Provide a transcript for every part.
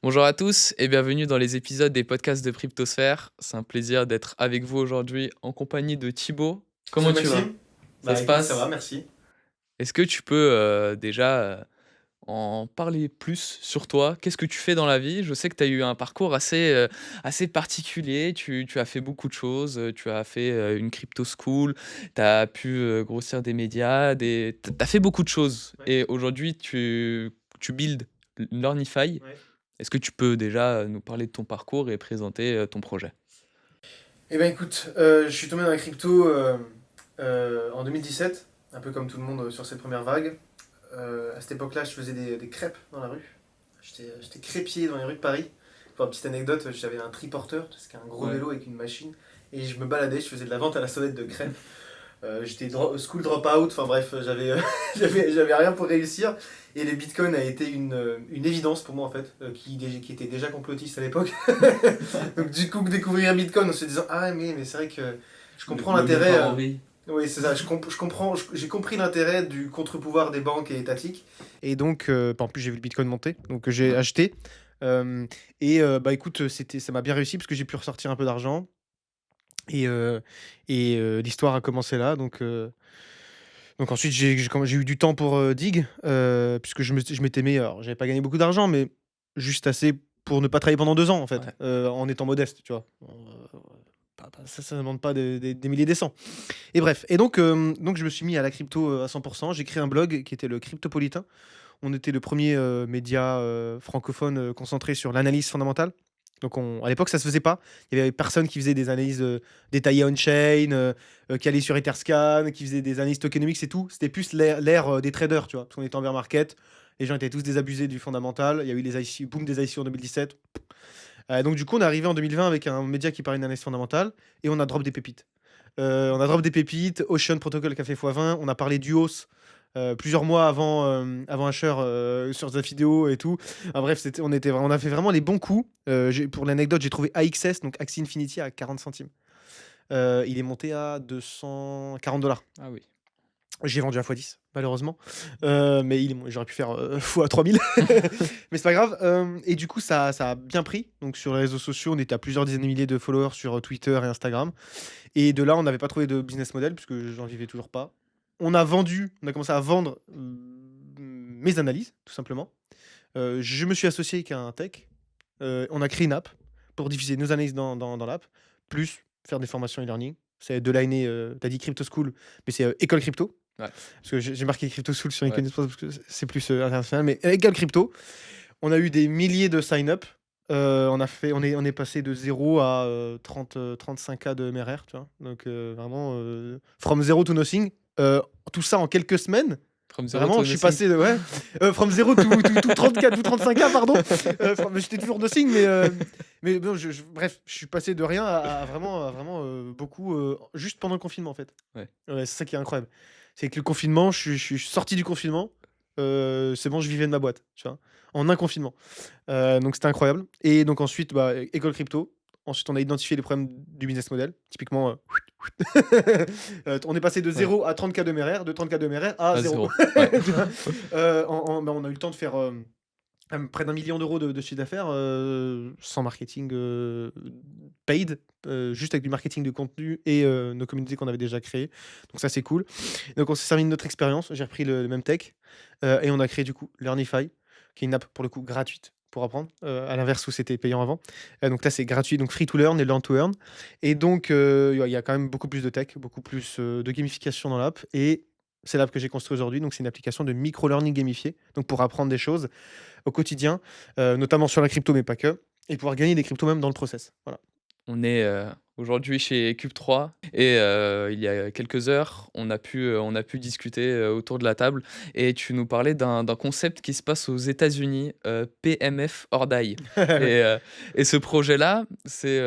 Bonjour à tous et bienvenue dans les épisodes des podcasts de Cryptosphère. C'est un plaisir d'être avec vous aujourd'hui en compagnie de Thibaut. Comment Salut tu vas? Maxime. Ça Bah se écoute, ça va, passe? merci. Est-ce que tu peux déjà en parler plus sur toi? Qu'est-ce que tu fais dans la vie? Je sais que tu as eu un parcours assez particulier. Tu as fait beaucoup de choses. Tu as fait une crypto school. Tu as pu grossir des médias. Tu as fait beaucoup de choses. Ouais, Et aujourd'hui, tu builds Learnify. ouais. Est-ce que tu peux déjà nous parler de ton parcours et présenter ton projet? Eh ben écoute, je suis tombé dans la crypto en 2017, un peu comme tout le monde sur cette première vague. À cette époque-là, je faisais des crêpes dans la rue. J'étais crêpier dans les rues de Paris. Pour une petite anecdote, j'avais un triporteur, c'est un gros Ouais. vélo avec une machine, et je me baladais, je faisais de la vente à la sonnette de crêpes. J'étais school dropout, enfin bref, j'avais rien pour réussir. Et les bitcoins a été une évidence pour moi en fait, qui était déjà complotiste à l'époque. Donc du coup, découvrir bitcoin en se disant ah mais c'est vrai que je comprends Le l'intérêt. parent vie. Oui, c'est ça, je comprends, j'ai compris l'intérêt du contre-pouvoir des banques et étatiques. Et donc, en plus j'ai vu le bitcoin monter, donc j'ai Ouais. acheté. Euh, Bah écoute, ça m'a bien réussi parce que j'ai pu ressortir un peu d'argent. Et, l'histoire a commencé là. Donc ensuite, j'ai eu du temps pour Dig, puisque je m'étais mis. Alors, j'avais pas gagné beaucoup d'argent, mais juste assez pour ne pas travailler pendant 2 ans, en fait, Ouais. en étant modeste, tu vois. Ça ne demande pas des milliers, des cents. Et bref. Et donc, je me suis mis à la crypto à 100%. J'ai créé un blog qui était le Cryptopolitain. On était le premier média francophone concentré sur l'analyse fondamentale. Donc à l'époque, ça se faisait pas. Il y avait personne qui faisait des analyses détaillées on-chain, qui allait sur Etherscan, qui faisait des analyses tokenomics et tout. C'était plus l'ère des traders, tu vois. Parce qu'on était en bear market. Les gens étaient tous désabusés du fondamental. Il y a eu les IC, boom des ICO en 2017. Donc du coup, on est arrivé en 2020 avec un média qui parlait d'analyse fondamentale et on a drop des pépites. On a drop des pépites, Ocean Protocol qui a fait x20, on a parlé d'UOS plusieurs mois avant Asher sur sa vidéo et tout. Bref, on a fait vraiment les bons coups. Pour l'anecdote, j'ai trouvé AXS, donc Axie Infinity, à 40 centimes. Il est monté à 240 $. Ah oui. J'ai vendu à x10, malheureusement. Mais j'aurais pu faire x 3000. Mais c'est pas grave. Et du coup, ça a bien pris. Donc sur les réseaux sociaux, on était à plusieurs dizaines de milliers de followers sur Twitter et Instagram. Et de là, on n'avait pas trouvé de business model, puisque j'en vivais toujours pas. On a commencé à vendre mes analyses, tout simplement. Je me suis associé avec un tech. On a créé une app pour diffuser nos analyses dans l'app, plus faire des formations e-learning. C'est de l'année, tu as dit Crypto School, mais c'est école crypto. Ouais. Parce que j'ai marqué Crypto School sur Ouais. LinkedIn, parce que c'est plus international, mais école crypto. On a eu des milliers de sign-up. On est passé de 0 à 35K de MRR, tu vois. Donc vraiment, from zero to nothing. Tout ça en quelques semaines. From zero Vraiment, to je suis nothing. passé de ouais, from zero to 30K, to 35K, pardon. J'étais toujours nothing, mais bon, bref, je suis passé de rien à vraiment beaucoup, juste pendant le confinement, en fait. Ouais. Ouais, c'est ça qui est incroyable. C'est que le confinement, je suis sorti du confinement, c'est bon, je vivais de ma boîte, tu vois? En un confinement. Donc c'était incroyable. Et donc ensuite, bah, école crypto. Ensuite, on a identifié les problèmes du business model. Typiquement, on est passé de Ouais. 0 à 30K de MRR, de 30K de MRR à À 0. 0. Ouais. Tu vois? Bah, on a eu le temps de faire près d'1 million d'euros de chiffre d'affaires sans marketing paid, juste avec du marketing de contenu et nos communautés qu'on avait déjà créées. Donc ça, c'est cool. Donc on s'est servi de notre expérience. J'ai repris le même tech et on a créé du coup Learnify, qui est une app pour le coup gratuite pour apprendre, à l'inverse où c'était payant avant. Donc là, c'est gratuit, donc free to learn et learn to earn. Et donc, il y a quand même beaucoup plus de tech, beaucoup plus de gamification dans l'app. Et c'est l'app que j'ai construite aujourd'hui. Donc, c'est une application de micro-learning gamifié, donc pour apprendre des choses au quotidien, notamment sur la crypto, mais pas que, et pouvoir gagner des cryptos même dans le process. Voilà. On est aujourd'hui chez Cube 3 et il y a quelques heures, on a pu discuter autour de la table et tu nous parlais d'un concept qui se passe aux États-Unis, PMF or Die. Ouais. Et, euh, et ce projet-là, c'est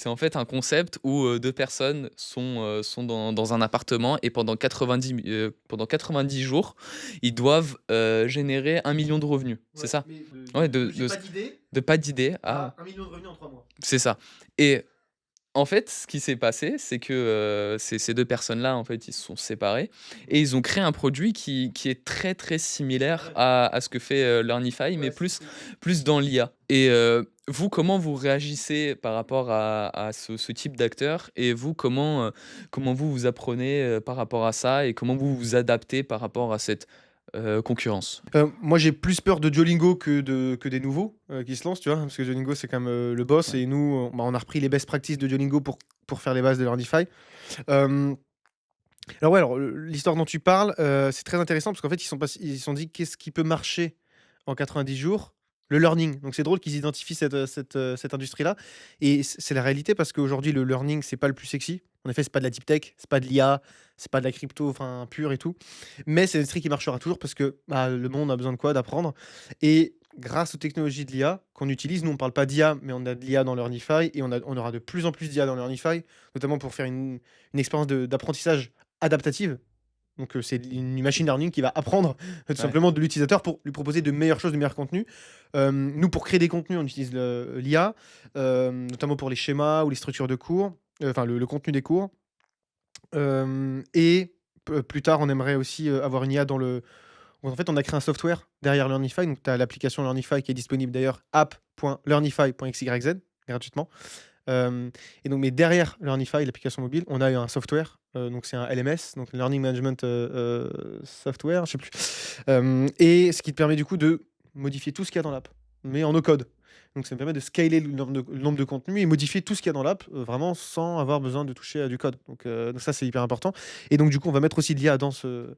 en fait un concept où deux personnes sont dans un appartement et pendant 90 jours, ils doivent générer 1 million de revenus. C'est Ouais, ça? mais Ouais, de j'ai pas d'idée de pas d'idée. Ah, à 1 million de revenus en 3 mois. c'est ça. Et En fait, ce qui s'est passé, c'est que, ces 2 personnes-là, en fait, ils se sont séparés et ils ont créé un produit qui est très, très similaire Ouais, à ce que fait, Learnify, mais ouais, c'est plus c'est plus dans l'IA et vous, comment vous réagissez par rapport à ce type d'acteur? Et vous, comment vous vous apprenez, par rapport à ça et comment vous vous adaptez par rapport à cette, concurrence? moi, j'ai plus peur de Duolingo que des nouveaux, qui se lancent, tu vois? Parce que Duolingo, c'est quand même, le boss Ouais. et nous, on a repris les best practices de Duolingo pour faire les bases de Learnify. Hem, alors ouais, alors, l'histoire dont tu parles, c'est très intéressant parce qu'en fait, ils se sont dit: «Qu'est-ce qui peut marcher en 90 jours?» Le learning. Donc c'est drôle qu'ils identifient cette industrie-là et c'est la réalité parce qu'aujourd'hui, le learning, c'est pas le plus sexy. En effet, c'est pas de la deep tech, c'est pas de l'IA, c'est pas de la crypto, enfin, pure et tout. Mais c'est une industrie qui marchera toujours parce que, bah, le monde a besoin de quoi? D'apprendre et grâce aux technologies de l'IA qu'on utilise, nous, on parle pas d'IA, mais on a de l'IA dans Learnify et on aura de plus en plus d'IA dans Learnify, notamment pour faire une expérience d'apprentissage adaptative. Donc, c'est une machine learning qui va apprendre, tout Ouais. simplement de l'utilisateur pour lui proposer de meilleures choses, de meilleurs contenus. Nous, pour créer des contenus, on utilise l'IA, notamment pour les schémas ou les structures de cours, enfin le contenu des cours. Et plus tard, on aimerait aussi, avoir une IA dans le en fait, on a créé un software derrière Learnify, donc tu as l'application Learnify qui est disponible d'ailleurs app.learnify.xyz gratuitement. Hem et donc mais derrière Learnify, l'application mobile, on a un software, donc c'est un LMS, donc Learning Management, Software, je sais plus. Et ce qui te permet du coup de modifier tout ce qu'il y a dans l'app, mais en no code. Donc ça me permet de scaler le nombre de contenus et modifier tout ce qu'il y a dans l'app, vraiment sans avoir besoin de toucher à du code. Donc ça, c'est hyper important et donc du coup, on va mettre aussi de l'IA dans ce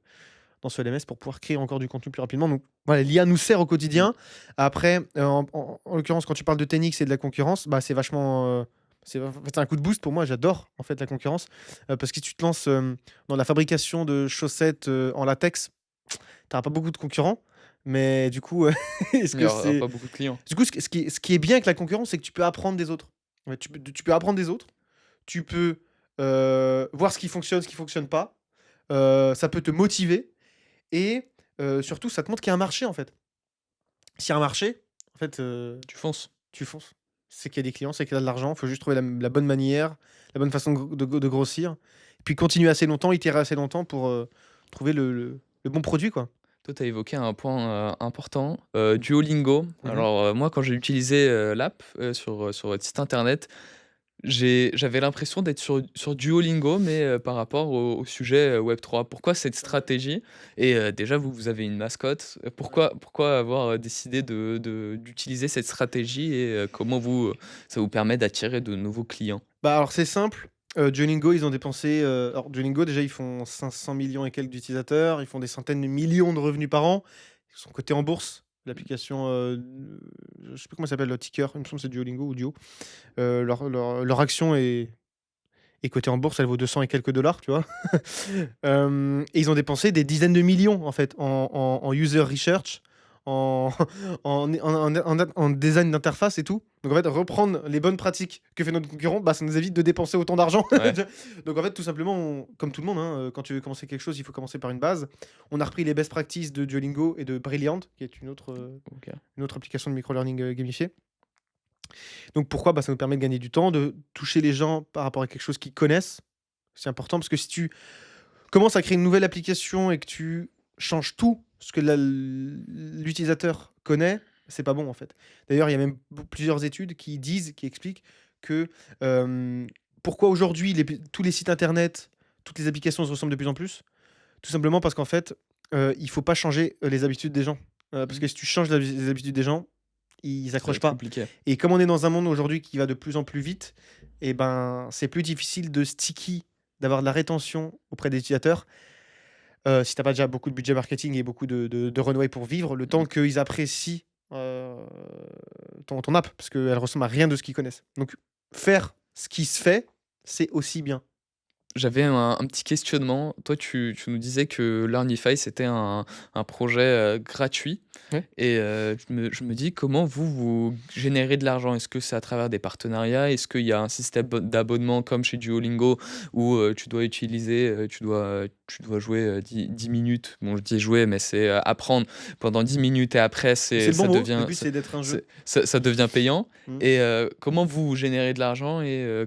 LMS pour pouvoir créer encore du contenu plus rapidement. Donc voilà, l'IA nous sert au Mmh. quotidien. Après, en l'occurrence, quand tu parles de TenX et de la concurrence, bah, c'est vachement, en fait, c'est un coup de boost pour moi. J'adore en fait la concurrence, parce que si tu te lances, dans la fabrication de chaussettes, en latex, tu auras pas beaucoup de concurrents. Mais du coup, est-ce Il y que aura c'est pas beaucoup de clients. du coup, ce qui est bien avec la concurrence, c'est que tu peux apprendre des autres. Ouais, tu peux apprendre des autres, tu peux, voir ce qui fonctionne pas, ça peut te motiver et surtout, ça te montre qu'il y a un marché, en fait. S'il y a un marché, en fait, Tu fonces. tu fonces. C'est qu'il y a des clients, c'est qu'il y a de l'argent, il faut juste trouver la bonne manière, la bonne façon de grossir, puis continuer assez longtemps, itérer assez longtemps pour, trouver le bon produit, quoi. Toi, tu as évoqué un point, important, Duolingo. Mmh. Alors, moi, quand j'ai utilisé, l'app, sur votre site internet, j'avais l'impression d'être sur Duolingo, mais par rapport au sujet, Web3. Pourquoi cette stratégie? Et déjà, vous avez une mascotte. Pourquoi avoir, décidé d'utiliser cette stratégie et comment ça vous permet d'attirer de nouveaux clients? Bah, alors c'est simple, Duolingo, ils ont dépensé, alors Duolingo, déjà, ils font 500 millions et quelques d'utilisateurs, ils font des centaines de millions de revenus par an. Ils sont cotés en bourse. L'application, je sais plus comment ça s'appelle, le ticker, il me semble que c'est Duolingo ou Duo. Leur action est cotée en bourse, elle vaut 200 et quelques dollars, tu vois? Et ils ont dépensé des dizaines de millions, en fait, en user research, en en design d'interface et tout. Donc en fait, reprendre les bonnes pratiques que fait notre concurrent, bah, ça nous évite de dépenser autant d'argent. Ouais, Donc en fait, tout simplement, comme tout le monde, hein, quand tu veux commencer quelque chose, il faut commencer par une base. On a repris les best practices de Duolingo et de Brilliant, qui est OK. une autre application de micro-learning, gamifié. Donc pourquoi? Bah, ça nous permet de gagner du temps, de toucher les gens par rapport à quelque chose qu'ils connaissent. C'est important parce que si tu commences à créer une nouvelle application et que tu changes tout ce que l'utilisateur connaît, c'est pas bon en fait. D'ailleurs, il y a même plusieurs études qui expliquent que pourquoi aujourd'hui tous les sites internet, toutes les applications se ressemblent de plus en plus. Tout simplement parce qu'en fait, il faut pas changer les habitudes des gens. Parce Mmh. que si tu changes les habitudes des gens, ils Ça va accrochent être pas. compliqué. Et comme on est dans un monde aujourd'hui qui va de plus en plus vite, et ben, c'est plus difficile de sticky, d'avoir de la rétention auprès des utilisateurs, si tu as pas déjà beaucoup de budget marketing et beaucoup de runway pour vivre, le temps Mmh. qu'ils apprécient, heu, ton app, parce qu'elle ressemble à rien de ce qu'ils connaissent. Donc faire ce qui se fait, c'est aussi bien. j'avais un petit questionnement. Toi, tu nous disais que Learnify, c'était un projet, gratuit Ouais. et je me dis comment vous générez de l'argent? Est-ce que c'est à travers des partenariats? Est-ce qu'il y a un système d'abonnement comme chez Duolingo où, tu dois utiliser, tu dois jouer, 10 minutes? Bon, je dis jouer, mais c'est, apprendre pendant 10 minutes et après C'est c'est le bon ça mot. Le devient but, c'est d'être un jeu. ça devient payant Mmh. et comment vous générez de l'argent et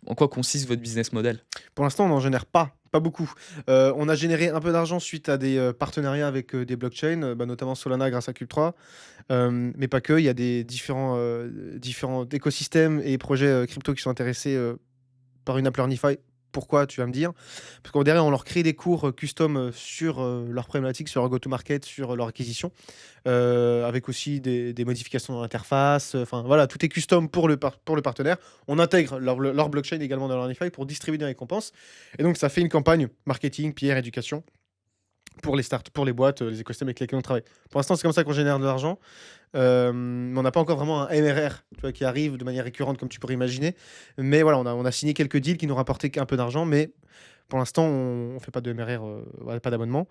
en quoi consiste votre business model? Pour l'instant, on n'en génère pas beaucoup. On a généré un peu d'argent suite à des, partenariats avec, des blockchains, bah, notamment Solana grâce à Cube3, mais pas que. Il y a des différents écosystèmes et projets, crypto qui sont intéressés, par une app Learnify. Pourquoi? Tu vas me dire. Parce qu'en derrière, on leur crée des cours, custom, sur, leurs problématiques, sur leur go-to-market, sur leur acquisition, avec aussi des modifications dans l'interface, enfin voilà, tout est custom pour le partenaire. On intègre leur blockchain également dans Learnify pour distribuer des récompenses et donc ça fait une campagne marketing, PR, éducation pour les boîtes, les écosystèmes avec lesquels on travaille. Pour l'instant, c'est comme ça qu'on génère de l'argent, mais on n'a pas encore vraiment un MRR, tu vois, qui arrive de manière récurrente comme tu pourrais imaginer. Mais voilà, on a signé quelques deals qui nous rapportaient qu'un peu d'argent, mais pour l'instant, on ne fait pas de MRR, voilà, pas d'abonnement.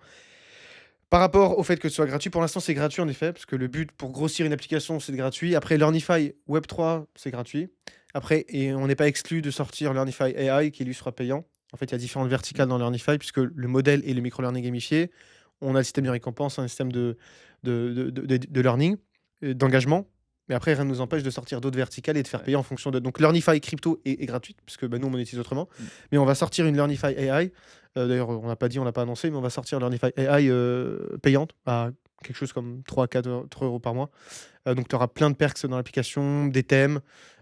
Par rapport au fait que ce soit gratuit, pour l'instant, c'est gratuit en effet, parce que le but pour grossir une application, c'est de gratuit. Après, Learnify Web3, c'est gratuit. Après, et on n'est pas exclu de sortir Learnify AI, qui lui sera payant. En fait, il y a différentes verticales dans Learnify, puisque le modèle est le micro-learning gamifié. On a le système de récompense, un système de learning, d'engagement. Mais après, rien ne nous empêche de sortir d'autres verticales et de faire Ouais. payer en fonction de. Donc, Learnify crypto est gratuite, puisque bah, nous, on monétise autrement. Mmh. Mais on va sortir une Learnify AI. D'ailleurs, on l'a pas dit, on l'a pas annoncé, mais on va sortir Learnify AI payante à quelque chose comme 3 € par mois. Donc, tu auras plein de perks dans l'application, des thèmes,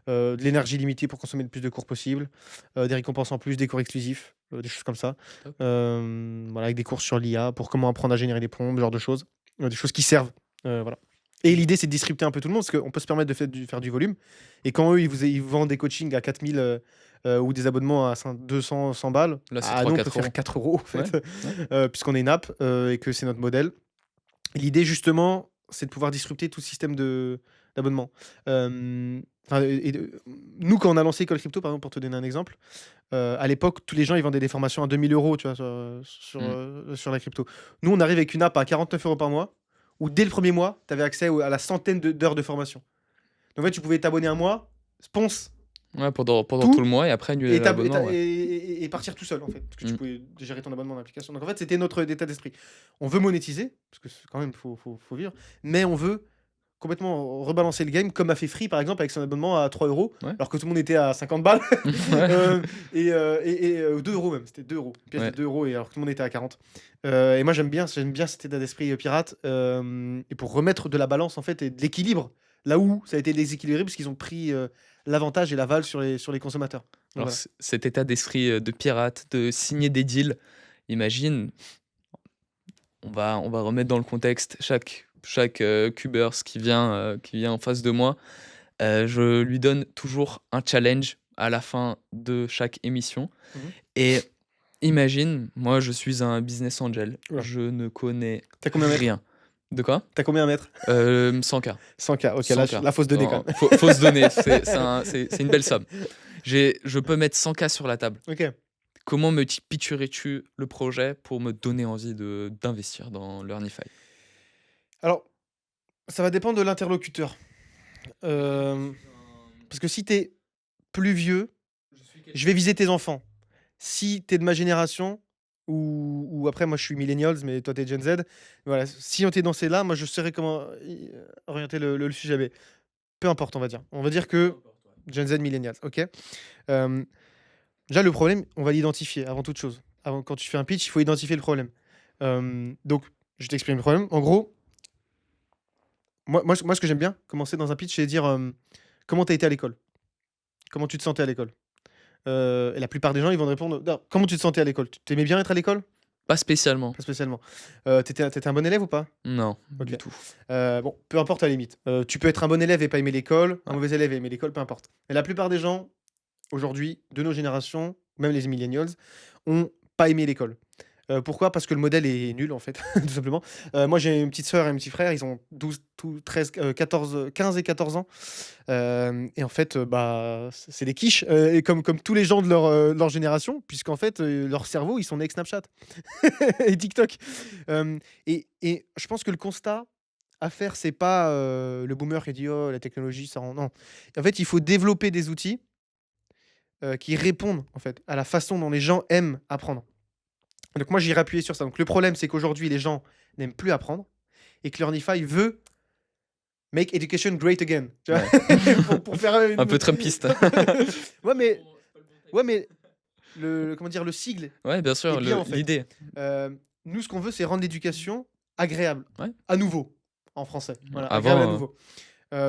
de l'énergie limitée pour consommer le plus de cours possible, des récompenses en plus, des cours exclusifs, des choses comme ça. Top. Voilà, avec des cours sur l'IA pour comment apprendre à générer des prompts, ce genre de choses. Des choses qui servent. Voilà. Et l'idée, c'est de disrupter un peu tout le monde, parce qu'on peut se permettre de faire du volume. Et quand eux, ils vendent des coachings à 4000 ou des abonnements à 200, 100 balles, Là, c'est ah, nous, on peut 3-4 faire €. 4 euros, en Ouais, fait, ouais. puisqu'on est une app et que c'est notre modèle. Et l'idée, justement, c'est de pouvoir disrupter tout système d'abonnement. Enfin, et nous, quand on a lancé École Crypto, par exemple, pour te donner un exemple, à l'époque, tous les gens, ils vendaient des formations à 2000 €, tu vois, Mmh. sur la crypto. Nous, on arrive avec une app à 49 € par mois, où dès le premier mois, tu avais accès à la centaine d'heures de formation. Donc, en fait, tu pouvais t'abonner un mois, spons, Ouais, pendant tout tout, le mois et après annuler et, l'abonnement, ouais. partir tout seul, en fait. Parce que tu Mmh. pouvais gérer ton abonnement d'application. Donc, en fait, c'était notre état d'esprit. On veut monétiser, parce que quand même, faut vivre, mais on veut complètement rebalancer le game, comme a fait Free, par exemple, avec son abonnement à 3 €, Ouais. alors que tout le monde était à 50 balles. Ouais. Et 2 € même, c'était 2 €. Une pièce de Ouais. 2 € et alors que tout le monde était à 40. Et moi j'aime bien cet état d'esprit, pirate, et pour remettre de la balance en fait et de l'équilibre, là où ça a été déséquilibré parce qu'ils ont pris, l'avantage et l'aval sur les consommateurs. Donc Alors voilà. cet état d'esprit, de pirate, de signer des deals, imagine, on va remettre dans le contexte chaque, cubers qui vient en face de moi, je lui donne toujours un challenge à la fin de chaque émission Mmh. et imagine, moi je suis un business angel, Ouh là. je ne connais Tu combien à mettre? rien. De quoi? Tu combien à mettre? 100 K. 100 K, OK, 100 là K. la fausse donnée quand Non, même. faut se donner, c'est une belle somme. Je peux mettre 100 K sur la table. OK. Comment me pitcherais-tu le projet pour me donner envie d'investir dans Learnify? Alors, ça va dépendre de l'interlocuteur. Hem, Parce que si tu es plus vieux, je vais viser tes enfants. Si tu es de ma génération ou après moi je suis millennials, mais toi tu es Gen Z, voilà, si on était dans ces là, moi je saurais comment orienter le sujet, mais peu importe on va dire. On va dire que Gen Z, millennials, OK? Hem, Déjà le problème, on va l'identifier avant toute chose. Avant quand tu fais un pitch, il faut identifier le problème. Donc je t'exprime le problème. En gros, moi ce que j'aime bien commencer dans un pitch, c'est dire, comment tu as été à l'école? Comment tu te sentais à l'école? Et la plupart des gens, ils vont te répondre: «Non, comment tu te sentais à l'école? Tu aimais bien être à l'école?» Pas spécialement. Pas spécialement. Tu un bon élève ou pas? Non, OK. du tout. Bon, peu importe à la limite. Tu peux être un bon élève et pas aimer l'école, un Ouais. mauvais élève et aimer l'école, peu importe. Mais la plupart des gens, aujourd'hui, de nos générations, même les millennials, ont pas aimé l'école. Pourquoi? Parce que le modèle est nul, en fait, tout simplement. Moi, j'ai une petite sœur et un petit frère, ils ont 12, tout 13, 14, 15 et 14 ans. Et en fait, bah, c'est des quiches, et comme tous les gens de leur génération, puisqu'en fait, leur cerveau, ils sont nés avec Snapchat et TikTok. Et je pense que le constat à faire, c'est pas, le boomer qui dit: «Oh, la technologie, ça rend» non. En fait, il faut développer des outils, qui répondent, en fait, à la façon dont les gens aiment apprendre. Donc moi, j'irai appuyer sur ça. Donc le problème, c'est qu'aujourd'hui, les gens n'aiment plus apprendre et que Learnify veut make education great again. Tu vois? Ouais. Pour faire, Un peu une trumpiste. ouais, mais ouais, mais comment dire? Le sigle Ouais, bien est sûr, bien, le en fait. l'idée. Nous, ce qu'on veut, c'est rendre l'éducation agréable, Ouais. à nouveau, en français. Voilà, agréable à Avant, nouveau.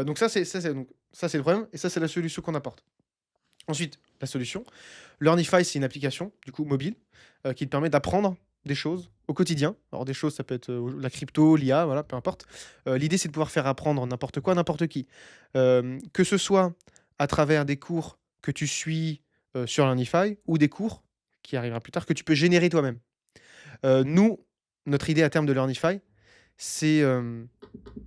Donc ça, c'est le problème et ça, c'est la solution qu'on apporte. Ensuite, la solution, Learnify, c'est une application, du coup, mobile, qui te permet d'apprendre des choses au quotidien. Alors des choses, ça peut être, la crypto, l'IA, voilà, peu importe. L'idée, c'est de pouvoir faire apprendre n'importe quoi, n'importe qui. Que ce soit à travers des cours que tu suis, sur Learnify ou des cours, qui arrivera plus tard, que tu peux générer toi-même. Nous, notre idée à terme de Learnify, c'est,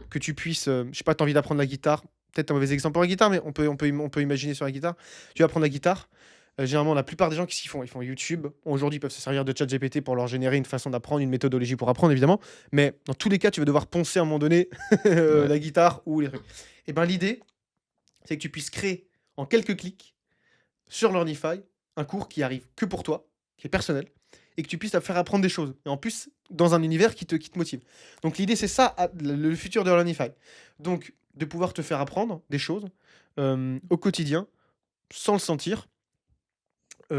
que tu puisses, je sais pas, tu as envie d'apprendre la guitare, peut-être un mauvais exemple pour la guitare, mais on peut imaginer sur la guitare. Tu vas apprendre la guitare, généralement la plupart des gens qu'est-ce qu'ils font? Ils font YouTube. Aujourd'hui, ils peuvent se servir de ChatGPT pour leur générer une façon d'apprendre, une méthodologie pour apprendre évidemment, mais dans tous les cas, tu vas devoir poncer à un moment donné, ouais. la guitare ou les trucs. Et ben, l'idée, c'est que tu puisses créer en quelques clics sur Learnify un cours qui arrive que pour toi, qui est personnel et que tu puisses te faire apprendre des choses et en plus dans un univers qui te motive. Donc l'idée c'est ça, le futur de Learnify. Donc de pouvoir te faire apprendre des choses, au quotidien sans le sentir, tout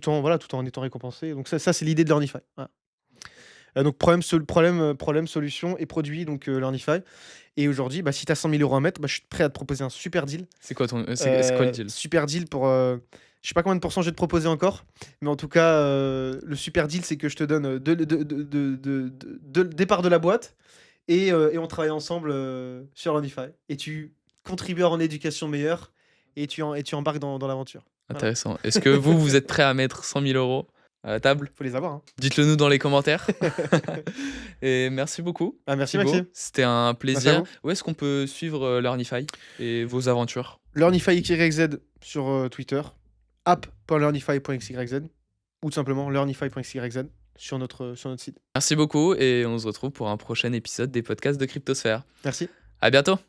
en étant récompensé. Donc ça c'est l'idée de Learnify. Voilà. Donc problème, solution et produit donc Learnify et aujourd'hui, bah, si tu as 100 000 € à mettre, bah, je suis prêt à te proposer un super deal. C'est quoi ton c'est quoi le deal? Super deal pour, je sais pas combien de pourcents je vais te proposer encore, mais en tout cas, le super deal, c'est que je te donne, le départ de la boîte et on travaille ensemble, sur Learnify et tu contribues à rendre l'éducation meilleure et tu embarques dans l'aventure. Voilà, Intéressant. Est-ce que vous, vous êtes prêt à mettre 100 000 € à la table? faut les avoir, hein. Dites-le nous dans les commentaires. Et merci beaucoup, Ah merci Thibaut. Maxime, C'était un merci à plaisir. vous. Où est-ce qu'on peut suivre, Learnify et vos aventures? Learnify-XYZ sur, Twitter, app.learnify.xyz ou tout simplement learnify.xyz sur notre site. Merci beaucoup et on se retrouve pour un prochain épisode des podcasts de Cryptosphère. Merci. À bientôt!